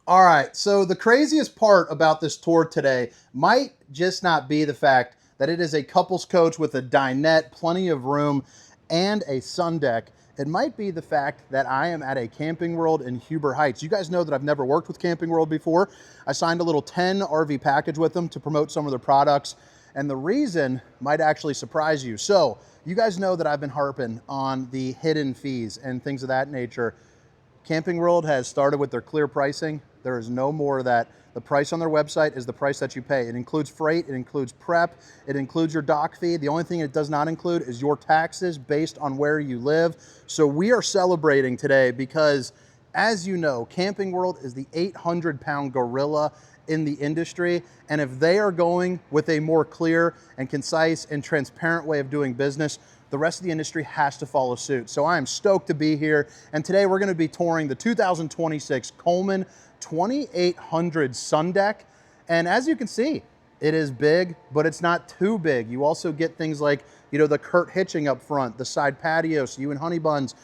All right, so the craziest part about this tour today might just not be the fact that it is a couples coach with a dinette, plenty of room, and a sun deck. It might be the fact that I am at a Camping World in Huber Heights. You guys know that I've never worked with Camping World before. I signed a little 10 RV package with them to promote some of their products, and the reason might actually surprise you. So, you guys know that I've been harping on the hidden fees and things of that nature. Camping World has started with their clear pricing. There is no more of that. The price on their website is the price that you pay. It includes freight, it includes prep, it includes your dock fee. The only thing it does not include is your taxes based on where you live. So we are celebrating today because, as you know, Camping World is the 800-pound gorilla in the industry. And if they are going with a more clear and concise and transparent way of doing business, the rest of the industry has to follow suit. So I am stoked to be here. And today we're going to be touring the 2026 Coleman 2800 SUNDECK. And as you can see, it is big, but it's not too big. You also get things like, the Kurt hitching up front, the side patio, so you and Honey Buns,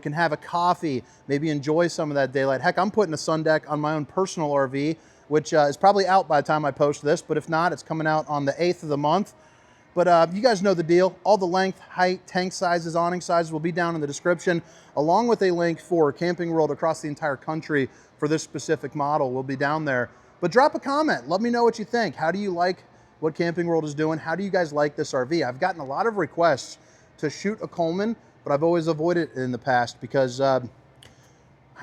can have a coffee, maybe enjoy some of that daylight. Heck, I'm putting a sun deck on my own personal RV, which is probably out by the time I post this, but if not, it's coming out on the 8th of the month. But you guys know the deal. All the length, height, tank sizes, awning sizes will be down in the description, along with a link for Camping World across the entire country for this specific model will be down there. But drop a comment. Let me know what you think. How do you like what Camping World is doing? How do you guys like this RV? I've gotten a lot of requests to shoot a Coleman, but I've always avoided it in the past because I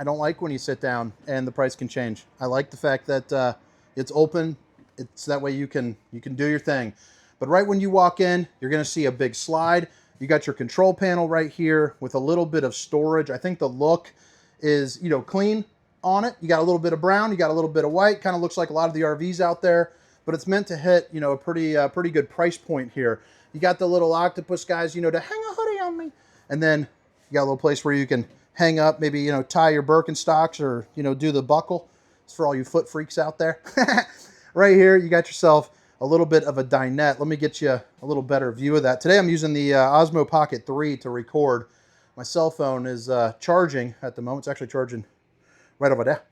don't like when you sit down and the price can change. I like the fact that it's open. It's that way you can do your thing. But right when you walk in, you're going to see a big slide. You got your control panel right here with a little bit of storage. I think the look is, clean on it. You got a little bit of brown, you got a little bit of white. Kind of looks like a lot of the RVs out there, but it's meant to hit, a pretty good price point here. You got the little octopus guys, to hang a hoodie on me. And then you got a little place where you can hang up, maybe, tie your Birkenstocks or, do the buckle. It's for all you foot freaks out there. Right here, you got yourself a little bit of a dinette. Let me get you a little better view of that. Today I'm using the Osmo Pocket 3 to record. My cell phone is charging at the moment. It's actually charging right over there.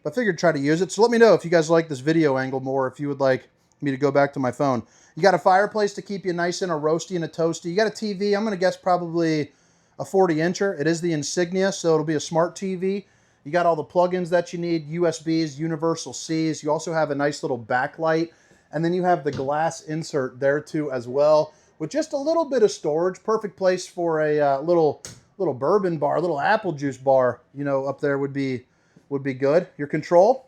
But I figured try to use it. So let me know if you guys like this video angle more, if you would like me to go back to my phone. You got a fireplace to keep you nice and a roasty and a toasty. You got a TV. I'm going to guess probably a 40-incher. It is the Insignia, so it'll be a smart TV. You got all the plugins that you need, USBs, universal Cs. You also have a nice little backlight. And then you have the glass insert there too as well, with just a little bit of storage. Perfect place for a little bourbon bar, a little apple juice bar, up there would be good. Your control,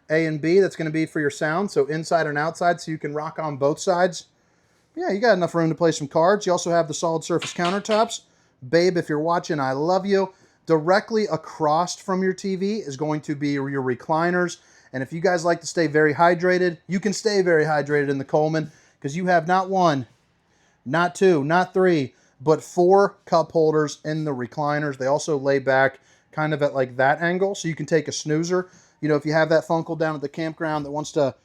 A and B, that's going to be for your sound, so inside and outside, so you can rock on both sides. Yeah, you got enough room to play some cards. You also have the solid surface countertops. Babe, if you're watching, I love you. Directly across from your TV is going to be your recliners. And if you guys like to stay very hydrated, you can stay very hydrated in the Coleman because you have not one, not two, not three, but 4 cup holders in the recliners. They also lay back kind of at like that angle, so you can take a snoozer. If you have that funkle down at the campground that wants to,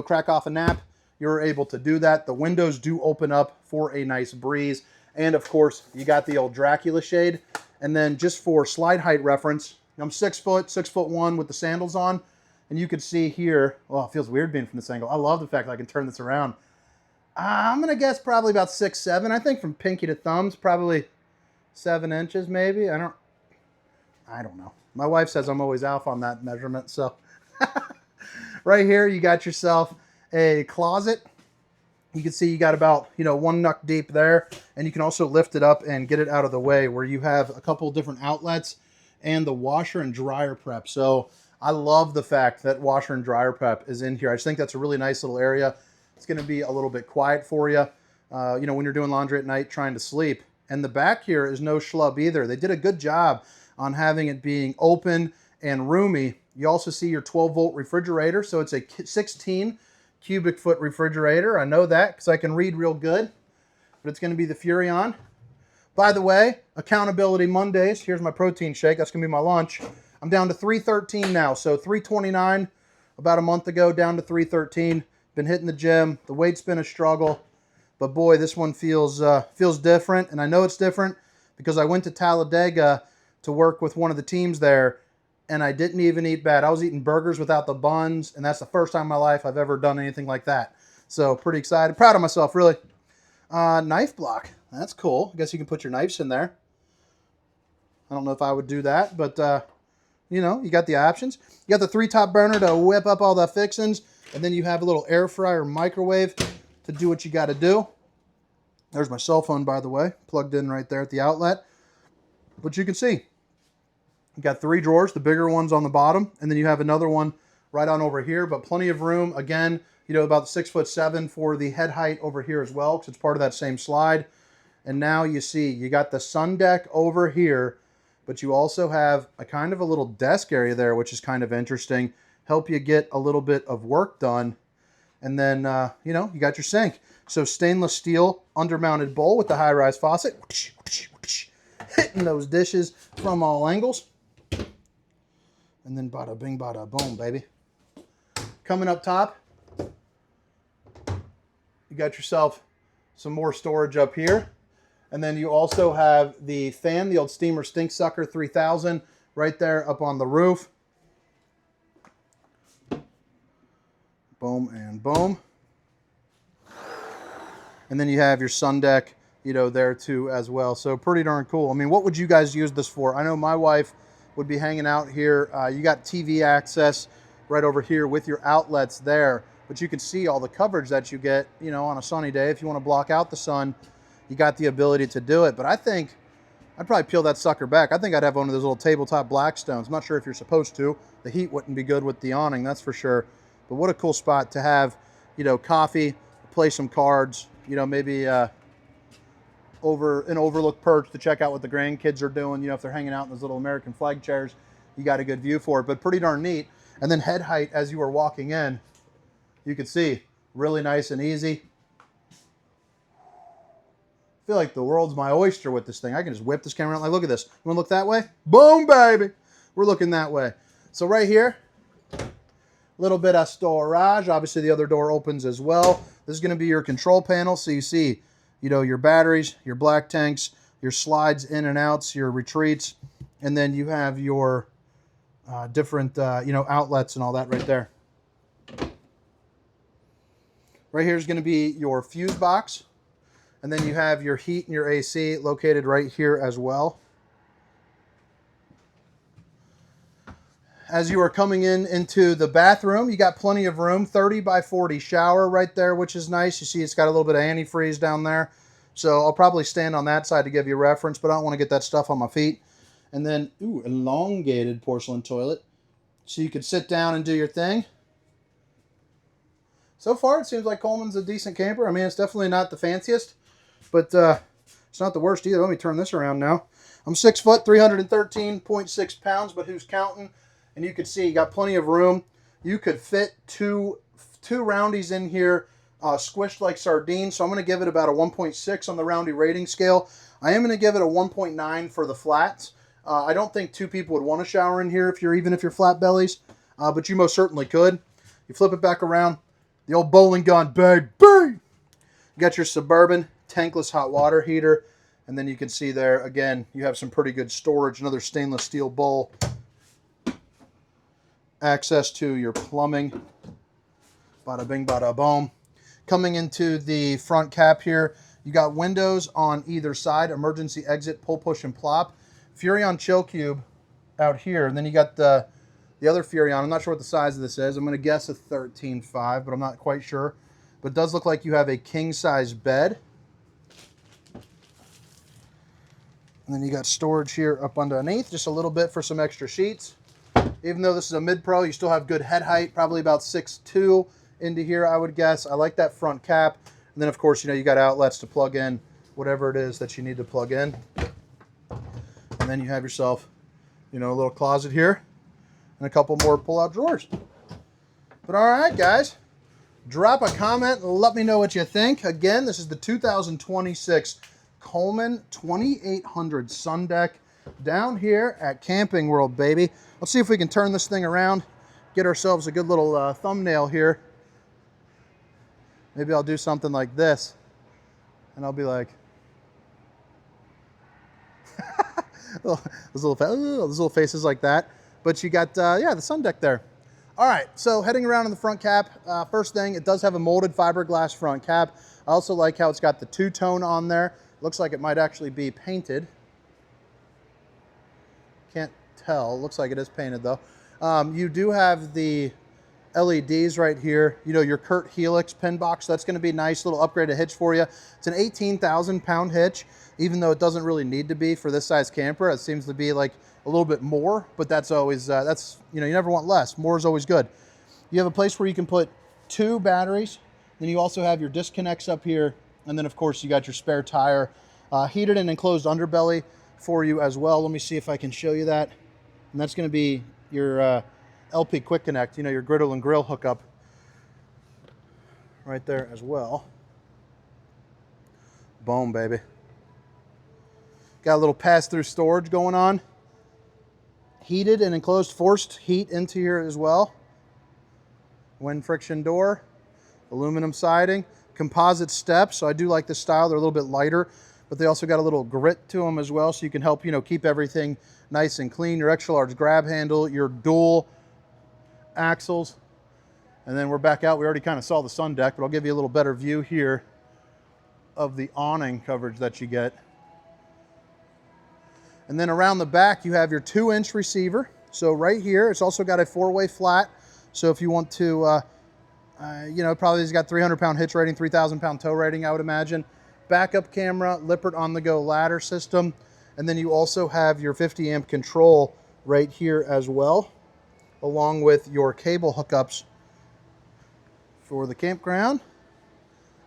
crack off a nap, you're able to do that. The windows do open up for a nice breeze. And of course, you got the old Dracula shade. And then just for slide height reference, I'm 6 foot, 6'1" with the sandals on. And you can see here, well, it feels weird being from this angle. I love the fact that I can turn this around. I'm going to guess probably about 6'7". I think from pinky to thumbs, probably 7 inches maybe. I don't know. My wife says I'm always off on that measurement. So right here, you got yourself a closet. You can see you got about, 1 nook deep there. And you can also lift it up and get it out of the way where you have a couple different outlets and the washer and dryer prep. So I love the fact that washer and dryer prep is in here. I just think that's a really nice little area. It's going to be a little bit quiet for you, when you're doing laundry at night trying to sleep. And the back here is no schlub either. They did a good job on having it being open and roomy. You also see your 12-volt refrigerator. So it's a 16 cubic foot refrigerator. I know that because I can read real good. But it's going to be the Furrion. By the way, Accountability Mondays. Here's my protein shake. That's going to be my lunch. I'm down to 313 now, so 329 about a month ago, down to 313. Been hitting the gym. The weight's been a struggle, but boy, this one feels different, and I know it's different because I went to Talladega to work with one of the teams there, and I didn't even eat bad. I was eating burgers without the buns, and that's the first time in my life I've ever done anything like that. So pretty excited. Proud of myself, really. Knife block. That's cool. I guess you can put your knives in there. I don't know if I would do that, but you know, you got the options. You got the 3-top burner to whip up all the fixings, and then you have a little air fryer microwave to do what you got to do. There's my cell phone, by the way, plugged in right there at the outlet. But you can see, you got 3 drawers, the bigger ones on the bottom, and then you have another one right on over here, but plenty of room. Again, you know, about 6'7" for the head height over here as well, because it's part of that same slide. And now you see, you got the sun deck over here, but you also have a kind of a little desk area there, which is kind of interesting. Help you get a little bit of work done. And then, you know, you got your sink. So stainless steel undermounted bowl with the high-rise faucet. Hitting those dishes from all angles. And then bada bing, bada boom, baby. Coming up top, you got yourself some more storage up here. And then you also have the fan, the old Steamer Stink Sucker 3000 right there up on the roof. Boom and boom. And then you have your sun deck, you know, there too as well. So pretty darn cool. I mean, what would you guys use this for? I know my wife would be hanging out here. You got TV access right over here with your outlets there. But you can see all the coverage that you get, you know, on a sunny day. If you want to block out the sun, you got the ability to do it. But I think I'd probably peel that sucker back. I think I'd have one of those little tabletop Blackstones. I'm not sure if you're supposed to. The heat wouldn't be good with the awning, that's for sure. But what a cool spot to have, you know, coffee, play some cards, you know, maybe over an overlook perch to check out what the grandkids are doing. You know, if they're hanging out in those little American flag chairs, you got a good view for it. But pretty darn neat. And then head height as you are walking in, you can see, really nice and easy. I feel like the world's my oyster with this thing. I can just whip this camera out. Like, look at this. You want to look that way? Boom, baby. We're looking that way. So right here, a little bit of storage. Obviously, the other door opens as well. This is going to be your control panel. So you see, you know, your batteries, your black tanks, your slides in and outs, your retreats, and then you have your different, you know, outlets and all that right there. Right here is going to be your fuse box. And then you have your heat and your AC located right here as well. As you are coming into the bathroom, you got plenty of room. 30 by 40 shower right there, which is nice. You see it's got a little bit of antifreeze down there. So I'll probably stand on that side to give you a reference, but I don't want to get that stuff on my feet. And then, ooh, elongated porcelain toilet. So you could sit down and do your thing. So far, it seems like Coleman's a decent camper. I mean, it's definitely not the fanciest, but it's not the worst either. Let me turn this around now. I'm 6 foot, 313.6 pounds, but who's counting? And you can see you got plenty of room. You could fit two roundies in here, squished like sardines. So I'm going to give it about a 1.6 on the roundy rating scale. I am going to give it a 1.9 for the flats. I don't think 2 people would want to shower in here even if you're flat bellies, but you most certainly could. You flip it back around. The old bowling gun, baby. You got your Suburban tankless hot water heater. And then you can see there, again, you have some pretty good storage. Another stainless steel bowl. Access to your plumbing. Bada bing, bada boom. Coming into the front cap here, you got windows on either side. Emergency exit, pull, push, and plop. Furrion chill cube out here. And then you got the other Furrion. I'm not sure what the size of this is. I'm going to guess a 13.5, but I'm not quite sure. But it does look like you have a king-size bed. And then you got storage here up underneath, just a little bit for some extra sheets. Even though this is a mid-pro, you still have good head height, probably about 6'2" into here, I would guess. I like that front cap. And then, of course, you know, you got outlets to plug in whatever it is that you need to plug in. And then you have yourself, you know, a little closet here and a couple more pull-out drawers. But all right, guys, drop a comment and let me know what you think. Again, this is the 2026 Coleman 2800 Sundeck down here at Camping World, baby. Let's see if we can turn this thing around, get ourselves a good little thumbnail here. Maybe I'll do something like this, and I'll be like, those little faces like that. But you got, yeah, the sun deck there. All right, so heading around in the front cap, first thing, it does have a molded fiberglass front cap. I also like how it's got the two-tone on there. Looks like it might actually be painted. Can't tell. Looks like it is painted though. You do have the LEDs right here. You know, your Kurt Helix pin box. That's going to be a nice little upgraded hitch for you. It's an 18,000 pound hitch, even though it doesn't really need to be for this size camper. It seems to be like a little bit more, but that's always, you know, you never want less. More is always good. You have a place where you can put 2 batteries. Then you also have your disconnects up here. And then of course you got your spare tire, heated and enclosed underbelly for you as well. Let me see if I can show you that. And that's going to be your LP Quick Connect, you know, your griddle and grill hookup right there as well. Boom, baby. Got a little pass-through storage going on. Heated and enclosed forced heat into here as well. Wind friction door, aluminum siding, composite steps. So I do like this style. They're a little bit lighter, but they also got a little grit to them as well, so you can help, you know, keep everything nice and clean. Your extra large grab handle, your dual axles, and then we're back out. We already kind of saw the sun deck, but I'll give you a little better view here of the awning coverage that you get. And then around the back, you have your 2-inch receiver. So right here, it's also got a 4-way flat. So if you want to, you know, probably has got 300-pound hitch rating, 3,000-pound tow rating, I would imagine. Backup camera, Lippert on-the-go ladder system. And then you also have your 50-amp control right here as well, along with your cable hookups for the campground.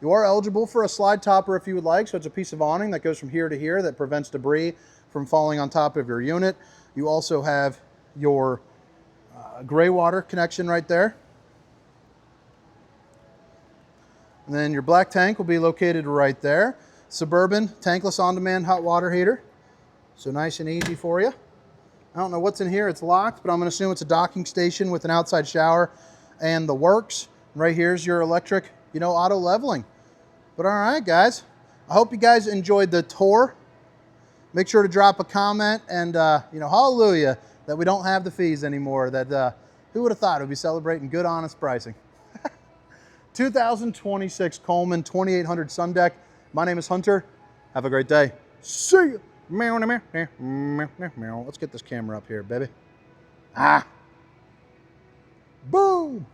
You are eligible for a slide topper if you would like. So it's a piece of awning that goes from here to here that prevents debris from falling on top of your unit. You also have your gray water connection right there. And then your black tank will be located right there. Suburban tankless on-demand hot water heater. So nice and easy for you. I don't know what's in here. It's locked, but I'm going to assume it's a docking station with an outside shower and the works. Right here's your electric, you know, auto leveling. But all right, guys. I hope you guys enjoyed the tour. Make sure to drop a comment and, you know, hallelujah that we don't have the fees anymore. That who would have thought it would be celebrating good, honest pricing. 2026 Coleman 2800 Sun Deck. My name is Hunter. Have a great day. See you. Let's get this camera up here, baby. Boom.